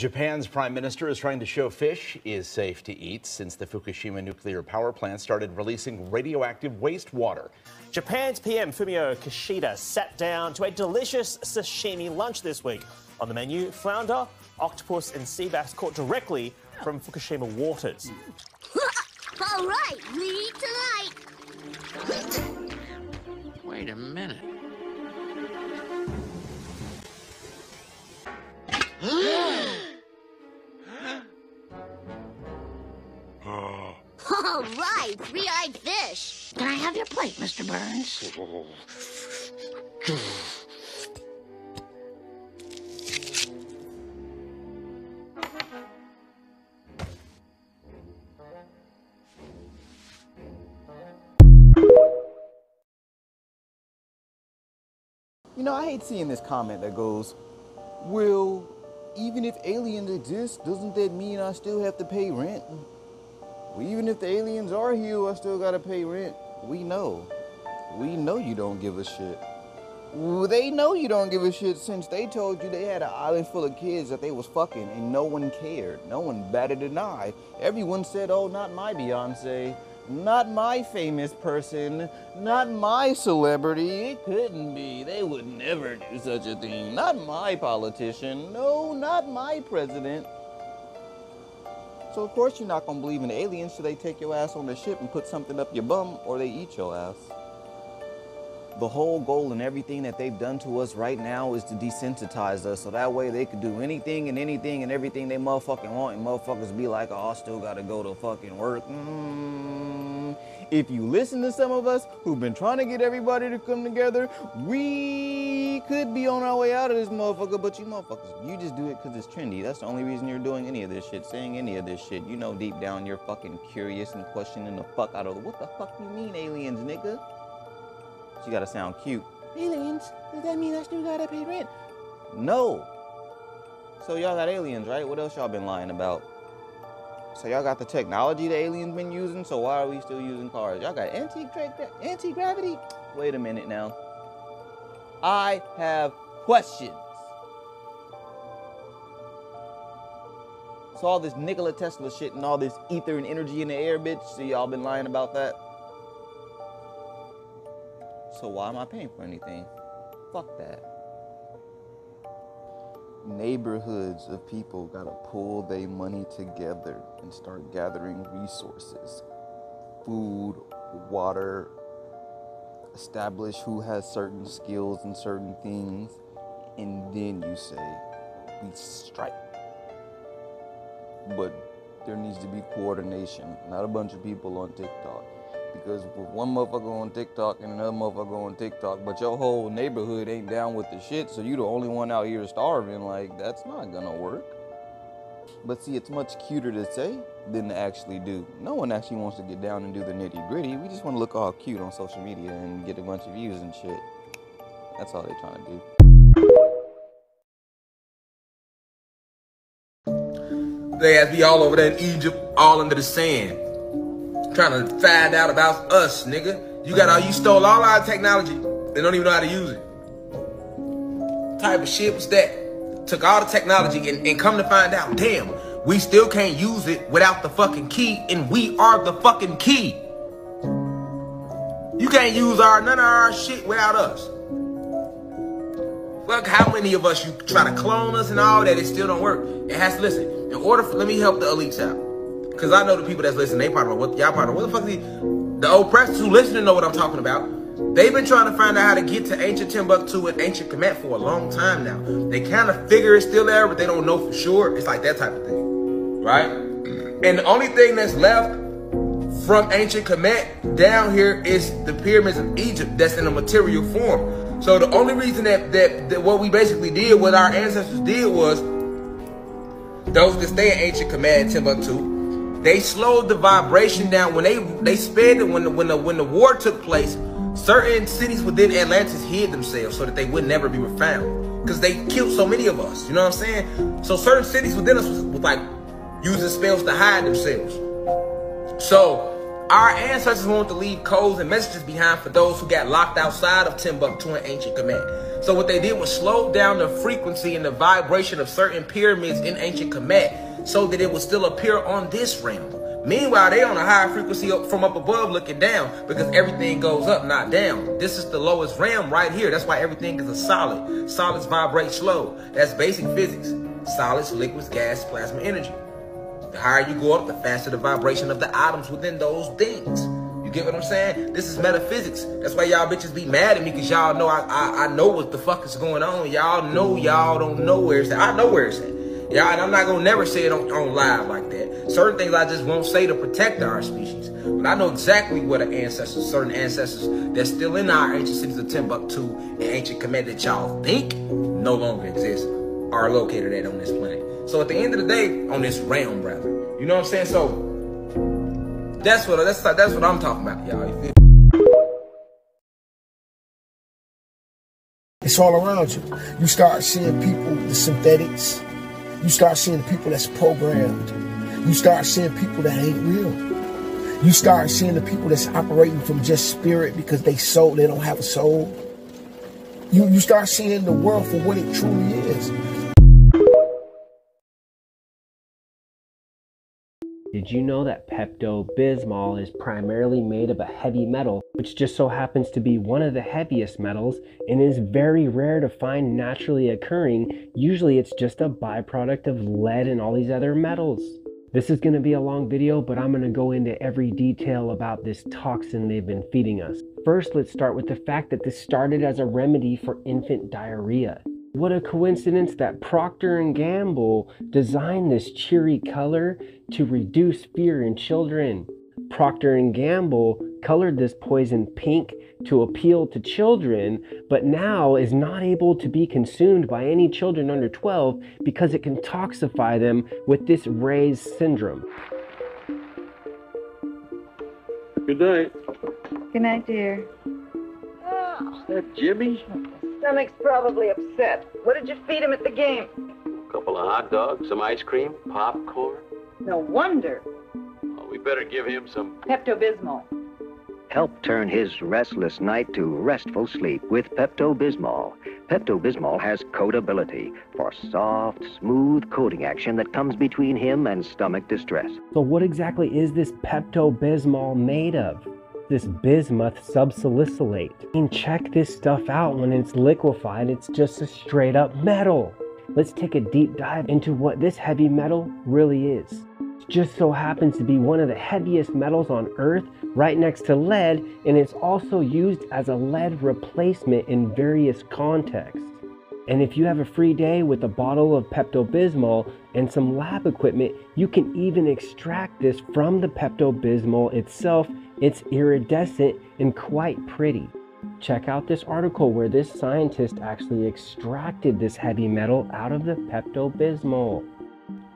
Japan's prime minister is trying to show fish is safe to eat since the Fukushima nuclear power plant started releasing radioactive wastewater. Japan's PM Fumio Kishida sat down to a delicious sashimi lunch this week. On the menu, flounder, octopus and sea bass caught directly from Fukushima waters. All right, we eat tonight. Wait a minute. All right, three-eyed fish. Can I have your plate, Mr. Burns? You know, I hate seeing this comment that goes, well, even if aliens exist, doesn't that mean I still have to pay rent? Well, even if the aliens are here, I still gotta pay rent. We know you don't give a shit. Well, they know you don't give a shit since they told you they had an island full of kids that they was fucking and no one cared. No one batted an eye. Everyone said, oh, not my Beyonce. Not my famous person, not my celebrity. It couldn't be. They would never do such a thing. Not my politician. No, not my president. So of course you're not gonna believe in aliens till they take your ass on the ship and put something up your bum or they eat your ass. The whole goal and everything that they've done to us right now is to desensitize us so that way they could do anything and everything they motherfucking want and motherfuckers be like, oh, I still gotta go to fucking work. If you listen to some of us who've been trying to get everybody to come together, we could be on our way out of this motherfucker, but you motherfuckers, you just do it because it's trendy. That's the only reason you're doing any of this shit, saying any of this shit. You know deep down you're fucking curious and questioning the fuck out of what the fuck you mean aliens, nigga? You gotta sound cute. Aliens? Does that mean I still gotta pay rent? No. So y'all got aliens, right? What else y'all been lying about? So y'all got the technology the aliens been using, so why are we still using cars? Y'all got anti-gravity? Wait a minute now. I have questions. So all this Nikola Tesla shit and all this ether and energy in the air, bitch, so y'all been lying about that? So why am I paying for anything? Fuck that. Neighborhoods of people gotta pull their money together and start gathering resources. Food, water, establish who has certain skills and certain things, and then you say, we strike. But there needs to be coordination, not a bunch of people on TikTok. Because with one motherfucker on TikTok and another motherfucker on TikTok, but your whole neighborhood ain't down with the shit, so you the only one out here starving, like, that's not gonna work. But see, it's much cuter to say than to actually do. No one actually wants to get down and do the nitty gritty. We just want to look all cute on social media and get a bunch of views and shit. That's all they're trying to do. They ass be all over there in Egypt, all under the sand. Trying to find out about us, nigga. You stole all our technology. They don't even know how to use it. What type of shit was that? Took all the technology and come to find out, damn, we still can't use it without the fucking key, and we are the fucking key. You can't use none of our shit without us. Fuck, how many of us you try to clone us and all that, it still don't work. It has to listen. In order for, let me help the elites out. Because I know the people that's listening, they probably know y'all probably know what the fuck is the oppressors who listening know what I'm talking about. They've been trying to find out how to get to ancient Timbuktu and ancient Kemet for a long time now. They kind of figure it's still there, but they don't know for sure. It's like that type of thing, right? And the only thing that's left from ancient Kemet down here is the pyramids of Egypt that's in a material form. So the only reason that what we basically did, what our ancestors did was, those that stay in ancient Kemet and Timbuktu, they slowed the vibration down. When they sped it, when the war took place, certain cities within Atlantis hid themselves so that they would never be found. Because they killed so many of us, you know what I'm saying? So certain cities within us was like using spells to hide themselves. So Our ancestors wanted to leave codes and messages behind for those who got locked outside of Timbuktu and ancient Kemet. So what they did was slow down the frequency and the vibration of certain pyramids in ancient Kemet so that it would still appear on this realm. Meanwhile, they on a higher frequency from up above looking down because everything goes up, not down. This is the lowest realm right here. That's why everything is a solid. Solids vibrate slow. That's basic physics. Solids, liquids, gas, plasma, energy. The higher you go up, the faster the vibration of the atoms within those things. You get what I'm saying? This is metaphysics. That's why y'all bitches be mad at me, because y'all know I know what the fuck is going on. Y'all know y'all don't know where it's at. I know where it's at. Yeah, and I'm not gonna never say it on live like that. Certain things I just won't say to protect our species. But I know exactly what certain ancestors that's still in our ancient cities of Timbuktu and ancient Kemet that y'all think no longer exist are located at on this planet. So at the end of the day, on this realm, rather. You know what I'm saying? So that's what I'm talking about, y'all. You feel? It's all around you. You start seeing people, the synthetics. You start seeing the people that's programmed. You start seeing people that ain't real. You start seeing the people that's operating from just spirit because they don't have a soul. You start seeing the world for what it truly is. Did you know that Pepto-Bismol is primarily made of a heavy metal, which just so happens to be one of the heaviest metals and is very rare to find naturally occurring? Usually it's just a byproduct of lead and all these other metals. This is going to be a long video, but I'm going to go into every detail about this toxin they've been feeding us. First, let's start with the fact that this started as a remedy for infant diarrhea. What a coincidence that Procter & Gamble designed this cheery color to reduce fear in children. Procter & Gamble colored this poison pink to appeal to children, but now is not able to be consumed by any children under 12 because it can toxify them with this Ray's syndrome. Good night. Good night, dear. Is that Jimmy? Stomach's probably upset. What did you feed him at the game? A couple of hot dogs, some ice cream, popcorn. No wonder. Oh, we better give him some Pepto-Bismol. Help turn his restless night to restful sleep with Pepto-Bismol. Pepto-Bismol has coatability for soft, smooth coating action that comes between him and stomach distress. So what exactly is this Pepto-Bismol made of? This bismuth subsalicylate. I mean, check this stuff out. When it's liquefied, it's just a straight up metal. Let's take a deep dive into what this heavy metal really is. It just so happens to be one of the heaviest metals on Earth, right next to lead, and it's also used as a lead replacement in various contexts. And if you have a free day with a bottle of Pepto-Bismol and some lab equipment, you can even extract this from the Pepto-Bismol itself. It's iridescent and quite pretty. Check out this article where this scientist actually extracted this heavy metal out of the Pepto-Bismol.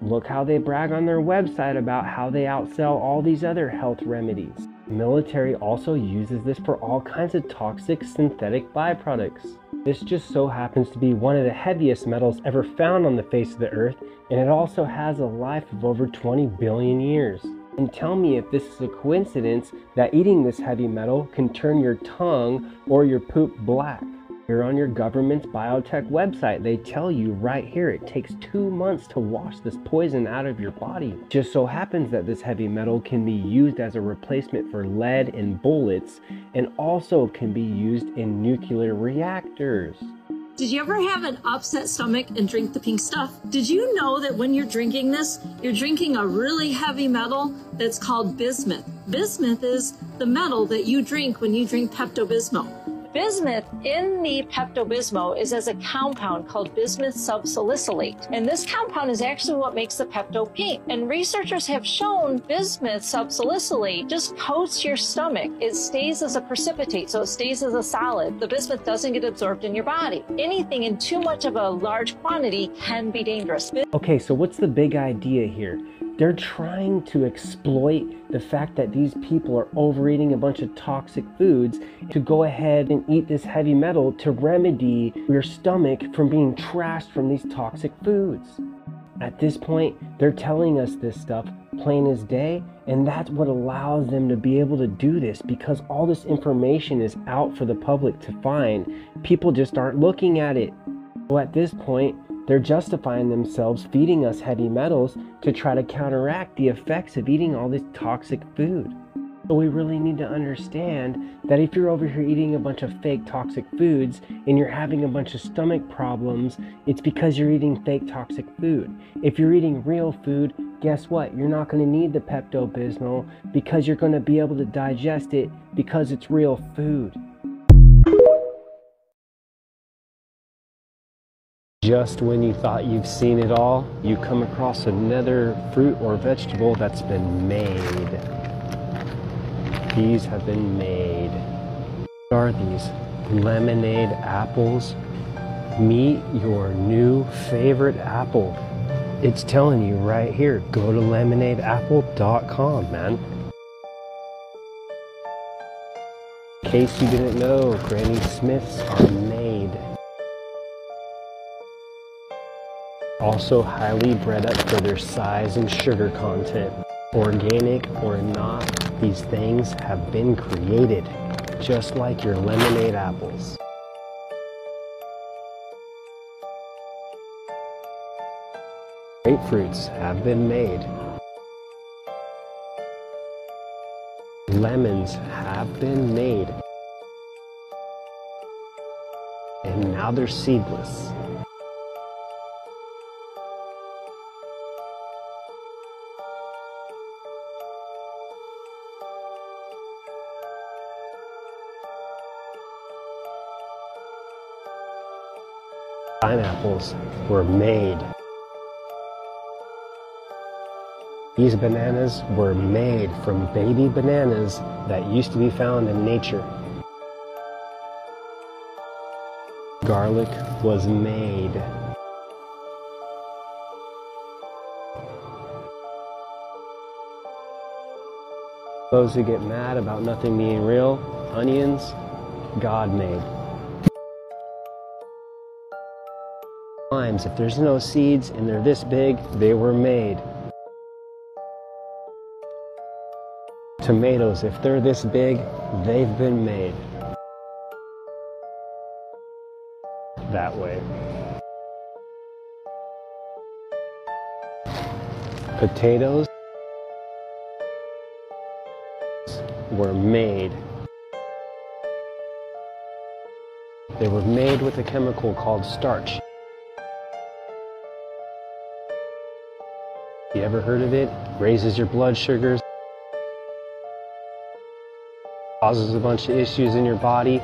Look how they brag on their website about how they outsell all these other health remedies. The military also uses this for all kinds of toxic synthetic byproducts. This just so happens to be one of the heaviest metals ever found on the face of the earth, and it also has a life of over 20 billion years. And tell me if this is a coincidence that eating this heavy metal can turn your tongue or your poop black. Here on your government's biotech website, they tell you right here it takes 2 months to wash this poison out of your body. Just so happens that this heavy metal can be used as a replacement for lead in bullets and also can be used in nuclear reactors. Did you ever have an upset stomach and drink the pink stuff? Did you know that when you're drinking this, you're drinking a really heavy metal that's called bismuth? Bismuth is the metal that you drink when you drink Pepto-Bismol. Bismuth in the Pepto-Bismol is as a compound called bismuth subsalicylate. And this compound is actually what makes the Pepto pink. And researchers have shown bismuth subsalicylate just coats your stomach. It stays as a precipitate, so it stays as a solid. The bismuth doesn't get absorbed in your body. Anything in too much of a large quantity can be dangerous. Okay, so what's the big idea here? They're trying to exploit the fact that these people are overeating a bunch of toxic foods to go ahead and eat this heavy metal to remedy your stomach from being trashed from these toxic foods. At this point, they're telling us this stuff plain as day. And that's what allows them to be able to do this, because all this information is out for the public to find. People just aren't looking at it. So at this point, they're justifying themselves feeding us heavy metals to try to counteract the effects of eating all this toxic food. So we really need to understand that if you're over here eating a bunch of fake toxic foods and you're having a bunch of stomach problems, it's because you're eating fake toxic food. If you're eating real food, guess what? You're not going to need the Pepto-Bismol because you're going to be able to digest it because it's real food. Just when you thought you've seen it all, you come across another fruit or vegetable that's been made. These have been made. What are these? Lemonade apples. Meet your new favorite apple. It's telling you right here, go to lemonadeapple.com, man. In case you didn't know, Granny Smiths are made. Also highly bred up for their size and sugar content. Organic or not, these things have been created, just like your lemonade apples. Grapefruits have been made. Lemons have been made. And now they're seedless. Pineapples were made. These bananas were made from baby bananas that used to be found in nature. Garlic was made. Those who get mad about nothing being real, onions, God made. Limes, if there's no seeds and they're this big, they were made. Tomatoes, if they're this big, they've been made. That way. Potatoes were made. They were made with a chemical called starch. You ever heard of it? Raises your blood sugars, causes a bunch of issues in your body.